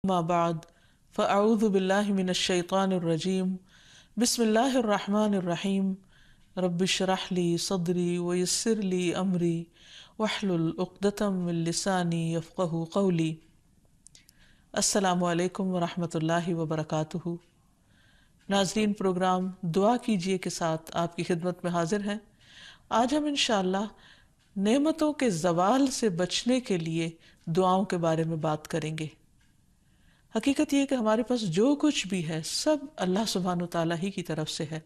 اما بعد فاعوذ باللہ من الشیطان الرجیم بسم اللہ الرحمن الرحیم رب اشرح لی صدری ویسر لی امری واحلل عقدۃ من لسانی یفقہوا قولی۔ السلام علیکم ورحمۃ اللہ وبرکاتہ۔ ناظرین، پروگرام دعا کیجئے کے ساتھ آپ کی خدمت میں حاضر ہیں۔ آج ہم انشاءاللہ نعمتوں کے زوال سے بچنے کے لیے دعاؤں کے بارے میں بات کریں گے۔ حقیقت یہ کہ ہمارے پاس جو کچھ بھی ہے سب اللہ سبحانہ وتعالیٰ ہی کی طرف سے ہے،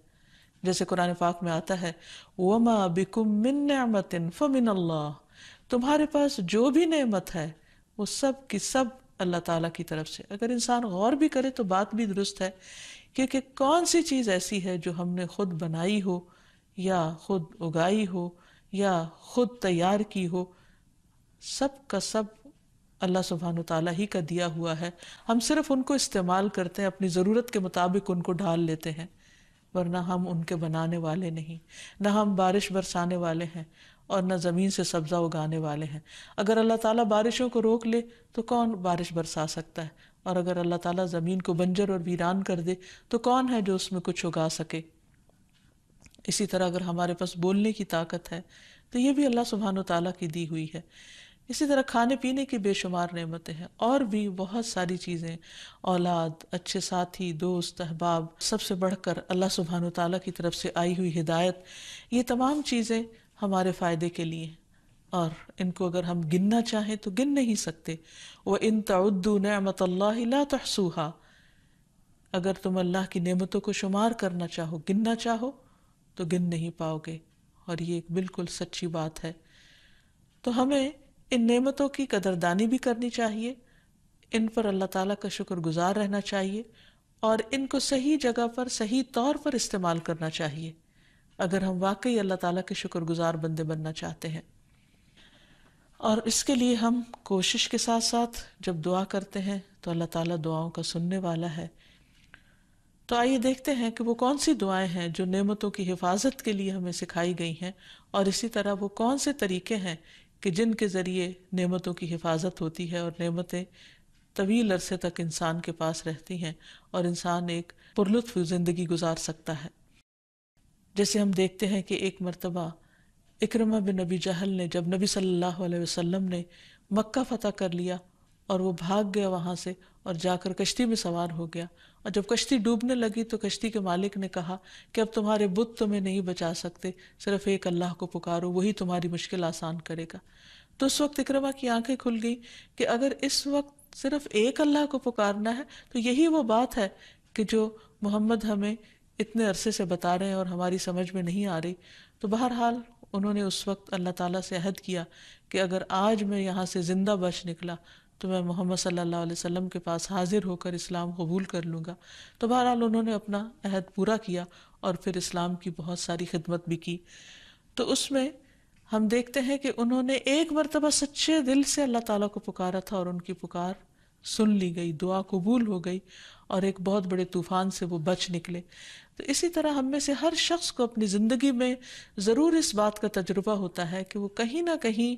جیسے قرآن پاک میں آتا ہے وَمَا بِكُم مِّن نِّعْمَةٍ فَمِنَ اللَّهِ، تمہارے پاس جو بھی نعمت ہے وہ سب کی سب اللہ تعالیٰ کی طرف سے۔ اگر انسان غور بھی کرے تو بات بھی درست ہے، کیونکہ کون سی چیز ایسی ہے جو ہم نے خود بنائی ہو یا خود اگائی ہو یا خود تیار کی ہو، سب کا سب اللہ سبحانہ وتعالیٰ ہی کا دیا ہوا ہے۔ ہم صرف ان کو استعمال کرتے ہیں، اپنی ضرورت کے مطابق ان کو ڈھال لیتے ہیں، ورنہ ہم ان کے بنانے والے نہیں، نہ ہم بارش برسانے والے ہیں اور نہ زمین سے سبزہ اگانے والے ہیں۔ اگر اللہ تعالیٰ بارشوں کو روک لے تو کون بارش برسا سکتا ہے، اور اگر اللہ تعالیٰ زمین کو بنجر اور ویران کر دے تو کون ہے جو اس میں کچھ اگا سکے۔ اسی طرح اگر ہمارے پاس بولنے کی طاقت ہے تو یہ بھی اللہ سبحانہ وتعالیٰ کی دی ہوئی ہے۔ اسی طرح کھانے پینے کی بے شمار نعمتیں ہیں، اور بھی بہت ساری چیزیں، اولاد، اچھے ساتھی، دوست، احباب، سب سے بڑھ کر اللہ سبحانہ وتعالیٰ کی طرف سے آئی ہوئی ہدایت، یہ تمام چیزیں ہمارے فائدے کے لیے ہیں، اور ان کو اگر ہم گننا چاہیں تو گن نہیں سکتے۔ وَإِن تَعُدُّوا نِعْمَةَ اللَّهِ لَا تُحْصُوهَا، اگر تم اللہ کی نعمتوں کو شمار کرنا چاہو، گننا چاہو تو گن نہیں پاؤ گے، اور یہ ایک بالکل سچی بات ہے۔ تو ہمیں ان نعمتوں کی قدردانی بھی کرنی چاہیے، ان پر اللہ تعالیٰ کا شکر گزار رہنا چاہیے، اور ان کو صحیح جگہ پر صحیح طور پر استعمال کرنا چاہیے اگر ہم واقعی اللہ تعالیٰ کے شکر گزار بندے بننا چاہتے ہیں۔ اور اس کے لیے ہم کوشش کے ساتھ ساتھ جب دعا کرتے ہیں تو اللہ تعالیٰ دعاؤں کا سننے والا ہے۔ تو آئیے دیکھتے ہیں کہ وہ کون سی دعائیں ہیں جو نعمتوں کی حفاظت کے لیے ہمیں سکھائی گئی ہیں، اور اسی طرح وہ کون سے طریقے ہیں کہ جن کے ذریعے نعمتوں کی حفاظت ہوتی ہے اور نعمتیں طویل عرصے تک انسان کے پاس رہتی ہیں اور انسان ایک پرلطف زندگی گزار سکتا ہے۔ جیسے ہم دیکھتے ہیں کہ ایک مرتبہ اکرمہ بن ابی جہل نے، جب نبی صلی اللہ علیہ وسلم نے مکہ فتح کر لیا اور وہ بھاگ گیا وہاں سے اور جا کر کشتی میں سوار ہو گیا، اور جب کشتی ڈوبنے لگی تو کشتی کے مالک نے کہا کہ اب تمہارے بت تمہیں نہیں بچا سکتے، صرف ایک اللہ کو پکارو، وہی تمہاری مشکل آسان کرے گا۔ تو اس وقت اکرمہ کی آنکھیں کھل گئی کہ اگر اس وقت صرف ایک اللہ کو پکارنا ہے تو یہی وہ بات ہے کہ جو محمد ہمیں اتنے عرصے سے بتا رہے ہیں اور ہماری سمجھ میں نہیں آ رہی۔ تو بہرحال انہوں نے اس وقت اللہ تعالیٰ سے عہد کیا کہ اگر آج میں یہاں سے زندہ بچ نکلا تو میں محمد صلی اللہ علیہ وسلم کے پاس حاضر ہو کر اسلام قبول کر لوں گا۔ تو بہرحال انہوں نے اپنا عہد پورا کیا اور پھر اسلام کی بہت ساری خدمت بھی کی۔ تو اس میں ہم دیکھتے ہیں کہ انہوں نے ایک مرتبہ سچے دل سے اللہ تعالیٰ کو پکارا تھا اور ان کی پکار سن لی گئی، دعا قبول ہو گئی، اور ایک بہت بڑے طوفان سے وہ بچ نکلے۔ تو اسی طرح ہم میں سے ہر شخص کو اپنی زندگی میں ضرور اس بات کا تجربہ ہوتا ہے کہ وہ کہیں نہ کہیں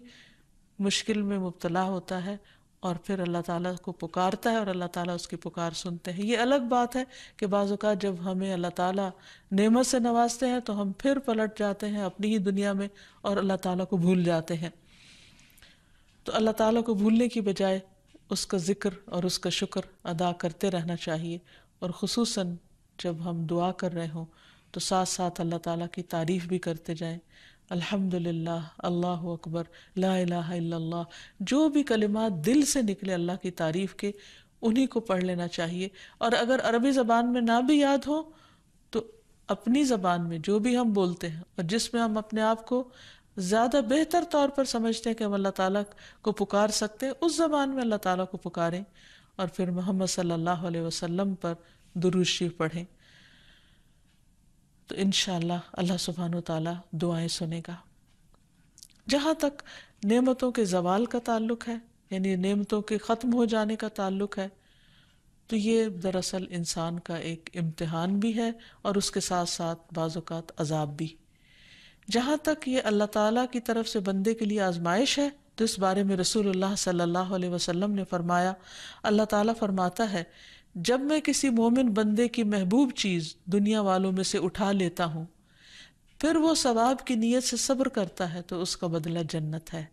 مشکل میں مبتلا ہوتا ہے اور پھر اللہ تعالیٰ کو پکارتا ہے اور اللہ تعالیٰ اس کی پکار سنتے ہیں۔ یہ الگ بات ہے کہ بعض اوقات جب ہمیں اللہ تعالیٰ نعمت سے نوازتے ہیں تو ہم پھر پلٹ جاتے ہیں اپنی ہی دنیا میں اور اللہ تعالیٰ کو بھول جاتے ہیں۔ تو اللہ تعالیٰ کو بھولنے کی بجائے اس کا ذکر اور اس کا شکر ادا کرتے رہنا چاہیے، اور خصوصاً جب ہم دعا کر رہے ہوں تو ساتھ ساتھ اللہ تعالیٰ کی تعریف بھی کرتے جائیں۔ الحمدللہ، اللہ اکبر، لا الہ الا اللہ، جو بھی کلمات دل سے نکلے اللہ کی تعریف کے، انہی کو پڑھ لینا چاہیے۔ اور اگر عربی زبان میں نہ بھی یاد ہو تو اپنی زبان میں جو بھی ہم بولتے ہیں اور جس میں ہم اپنے آپ کو زیادہ بہتر طور پر سمجھتے ہیں کہ ہم اللہ تعالیٰ کو پکار سکتے ہیں، اس زبان میں اللہ تعالیٰ کو پکاریں، اور پھر محمد صلی اللہ علیہ وسلم پر درود شریف پڑھیں۔ تو انشاءاللہ اللہ سبحانہ وتعالیٰ دعائیں سنے گا۔ جہاں تک نعمتوں کے زوال کا تعلق ہے، یعنی نعمتوں کے ختم ہو جانے کا تعلق ہے، تو یہ دراصل انسان کا ایک امتحان بھی ہے اور اس کے ساتھ ساتھ بعض اوقات عذاب بھی۔ جہاں تک یہ اللہ تعالیٰ کی طرف سے بندے کے لیے آزمائش ہے تو اس بارے میں رسول اللہ صلی اللہ علیہ وسلم نے فرمایا، اللہ تعالیٰ فرماتا ہے جب میں کسی مومن بندے کی محبوب چیز دنیا والوں میں سے اٹھا لیتا ہوں پھر وہ ثواب کی نیت سے صبر کرتا ہے تو اس کا بدلہ جنت ہے.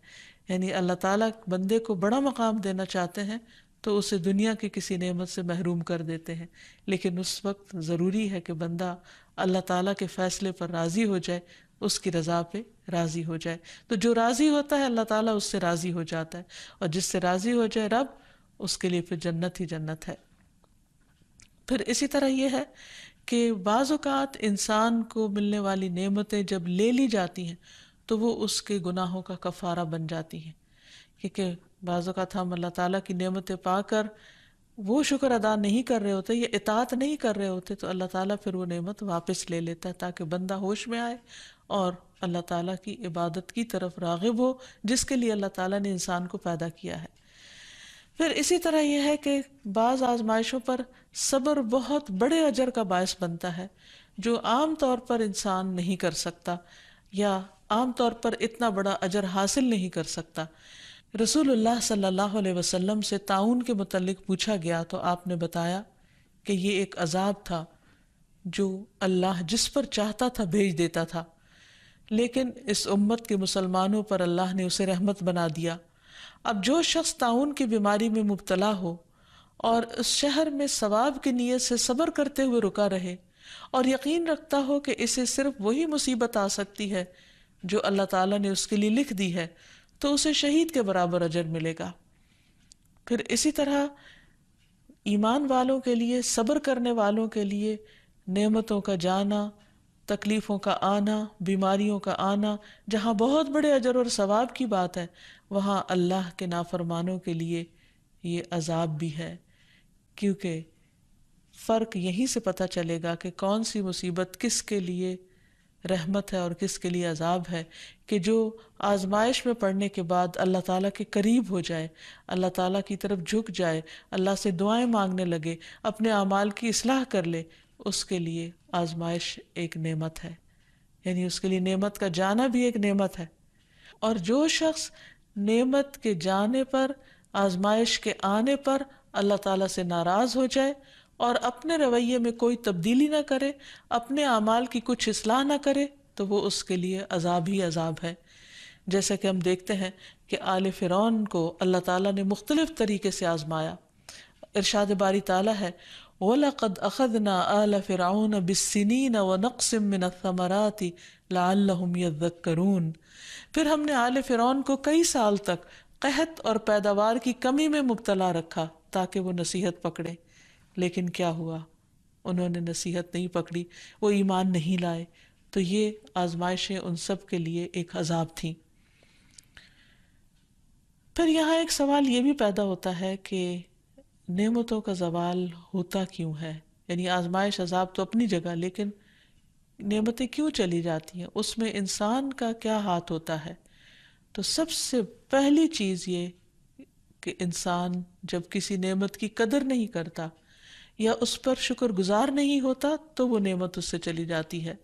یعنی اللہ تعالیٰ بندے کو بڑا مقام دینا چاہتے ہیں تو اسے دنیا کی کسی نعمت سے محروم کر دیتے ہیں، لیکن اس وقت ضروری ہے کہ بندہ اللہ تعالیٰ کے فیصلے پر راضی ہو جائے، اس کی رضا پہ راضی ہو جائے. تو جو راضی ہوتا ہے اللہ تعالیٰ اس سے راضی ہو جاتا ہے، اور جس سے راضی ہو جائے رب، اس کے لیے پھر جنت ہی جنت ہے. پھر اسی طرح یہ ہے کہ بعض اوقات انسان کو ملنے والی نعمتیں جب لے لی جاتی ہیں تو وہ اس کے گناہوں کا کفارہ بن جاتی ہیں، کیونکہ بعض اوقات ہم اللہ تعالیٰ کی نعمتیں پا کر وہ شکر ادا نہیں کر رہے ہوتے یا اطاعت نہیں کر رہے ہوتے، تو اللہ تعالیٰ پھر وہ نعمت واپس لے لیتا ہے تاکہ بندہ ہوش میں آئے اور اللہ تعالیٰ کی عبادت کی طرف راغب ہو جس کے لیے اللہ تعالیٰ نے انسان کو پیدا کیا ہے. پھر اسی طرح یہ ہے کہ بعض آزمائشوں پر صبر بہت بڑے اجر کا باعث بنتا ہے جو عام طور پر انسان نہیں کر سکتا یا عام طور پر اتنا بڑا اجر حاصل نہیں کر سکتا. رسول اللہ صلی اللہ علیہ وسلم سے طاعون کے متعلق پوچھا گیا تو آپ نے بتایا کہ یہ ایک عذاب تھا جو اللہ جس پر چاہتا تھا بھیج دیتا تھا، لیکن اس امت کے مسلمانوں پر اللہ نے اسے رحمت بنا دیا. اب جو شخص طاعون کی بیماری میں مبتلا ہو اور اس شہر میں ثواب کی نیت سے صبر کرتے ہوئے رکا رہے اور یقین رکھتا ہو کہ اسے صرف وہی مصیبت آ سکتی ہے جو اللہ تعالیٰ نے اس کے لیے لکھ دی ہے، تو اسے شہید کے برابر اجر ملے گا. پھر اسی طرح ایمان والوں کے لیے، صبر کرنے والوں کے لیے نعمتوں کا جانا، تکلیفوں کا آنا، بیماریوں کا آنا، جہاں بہت بڑے اجر اور ثواب کی بات ہے وہاں اللہ کے نافرمانوں کے لیے یہ عذاب بھی ہے، کیونکہ فرق یہیں سے پتہ چلے گا کہ کون سی مصیبت کس کے لیے رحمت ہے اور کس کے لیے عذاب ہے. کہ جو آزمائش میں پڑنے کے بعد اللہ تعالیٰ کے قریب ہو جائے، اللہ تعالیٰ کی طرف جھک جائے، اللہ سے دعائیں مانگنے لگے، اپنے اعمال کی اصلاح کر لے، اس کے لیے آزمائش ایک نعمت ہے، یعنی اس کے لیے نعمت کا جانا بھی ایک نعمت ہے. اور جو شخص نعمت کے جانے پر، آزمائش کے آنے پر اللہ تعالیٰ سے ناراض ہو جائے اور اپنے رویے میں کوئی تبدیلی نہ کرے، اپنے اعمال کی کچھ اصلاح نہ کرے، تو وہ اس کے لیے عذاب ہی عذاب ہے. جیسا کہ ہم دیکھتے ہیں کہ آل فرعون کو اللہ تعالیٰ نے مختلف طریقے سے آزمایا. ارشاد باری تعالیٰ ہے وَلَقَدْ أَخَذْنَا آلَ فِرْعَوْنَ بِالسِّنِينَ وَنَقْصٍ مِّنَ الثَّمَرَاتِ لَعَلَّهُمْ يَذَّكَّرُونَ. پھر ہم نے آل فرعون کو کئی سال تک قحط اور پیداوار کی کمی میں مبتلا رکھا تاکہ وہ نصیحت پکڑے، لیکن کیا ہوا؟ انہوں نے نصیحت نہیں پکڑی، وہ ایمان نہیں لائے. تو یہ آزمائشیں ان سب کے لیے ایک عذاب تھیں. پھر یہاں ایک سوال یہ بھی پیدا ہوتا ہے کہ نعمتوں کا زوال ہوتا کیوں ہے؟ یعنی آزمائش عذاب تو اپنی جگہ، لیکن نعمتیں کیوں چلی جاتی ہیں؟ اس میں انسان کا کیا ہاتھ ہوتا ہے؟ تو سب سے پہلی چیز یہ کہ انسان جب کسی نعمت کی قدر نہیں کرتا یا اس پر شکر گزار نہیں ہوتا تو وہ نعمت اس سے چلی جاتی ہے.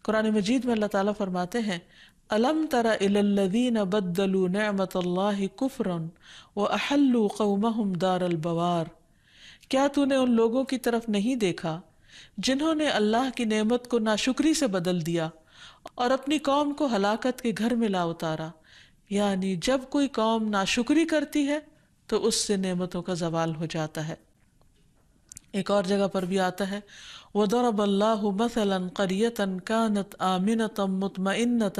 قرآن مجید میں اللہ تعالیٰ فرماتے ہیں أَلَمْ تَرَ إِلَى الَّذِينَ بَدَّلُوا نِعْمَةَ اللَّهِ كُفْرًا وَأَحَلُّوا قَوْمَهُمْ دَارَ الْبَوَارِ. کیا تو نے ان لوگوں کی طرف نہیں دیکھا جنہوں نے اللہ کی نعمت کو ناشکری سے بدل دیا اور اپنی قوم کو ہلاکت کے گھر میں لا اتارا؟ یعنی جب کوئی قوم ناشکری کرتی ہے تو اس سے نعمتوں کا زوال ہو جاتا ہے. ایک اور جگہ پر بھی آتا ہے وَضَرَبَ اللَّهُ مَثَلًا قَرْيَةً كَانَتْ آمِنَةً مُطْمَئِنَّةً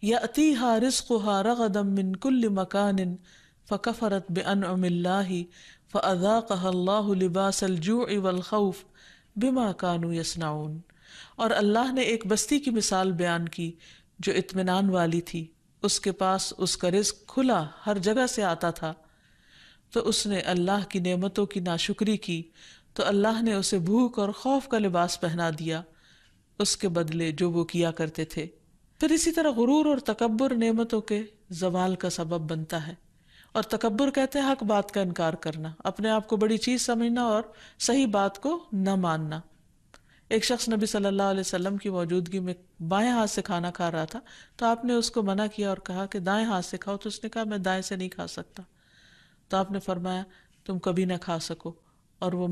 يَأْتِيهَا رِزْقُهَا رَغَدًا مِّن كُلِّ مَكَانٍ فَكَفَرَتْ بِأَنْعُمِ اللَّهِ فَأَذَاقَهَا اللَّهُ لِبَاسَ الْجُوعِ وَالْخَوْفِ بِمَا كَانُوا يَصْنَعُونَ. اور اللہ نے ایک بستی کی مثال بیان کی جو اطمینان والی تھی، اس کے پاس اس کا رزق کھلا ہر جگہ سے آتا تھا، تو اس نے اللہ کی نعمتوں کی ناشکری کی تو اللہ نے اسے بھوک اور خوف کا لباس پہنا دیا اس کے بدلے جو وہ کیا کرتے تھے. پھر اسی طرح غرور اور تکبر نعمتوں کے زوال کا سبب بنتا ہے. اور تکبر کہتے ہیں حق بات کا انکار کرنا، اپنے آپ کو بڑی چیز سمجھنا اور صحیح بات کو نہ ماننا. ایک شخص نبی صلی اللہ علیہ وسلم کی موجودگی میں بائیں ہاتھ سے کھانا کھا رہا تھا، تو آپ نے اس کو منع کیا اور کہا کہ دائیں ہاتھ سے کھاؤ، تو اس نے کہا میں دائیں سے نہیں کھا سکتا۔ تو آپ نے فرمایا تم کبھی نہ کھا سکو، اور وہ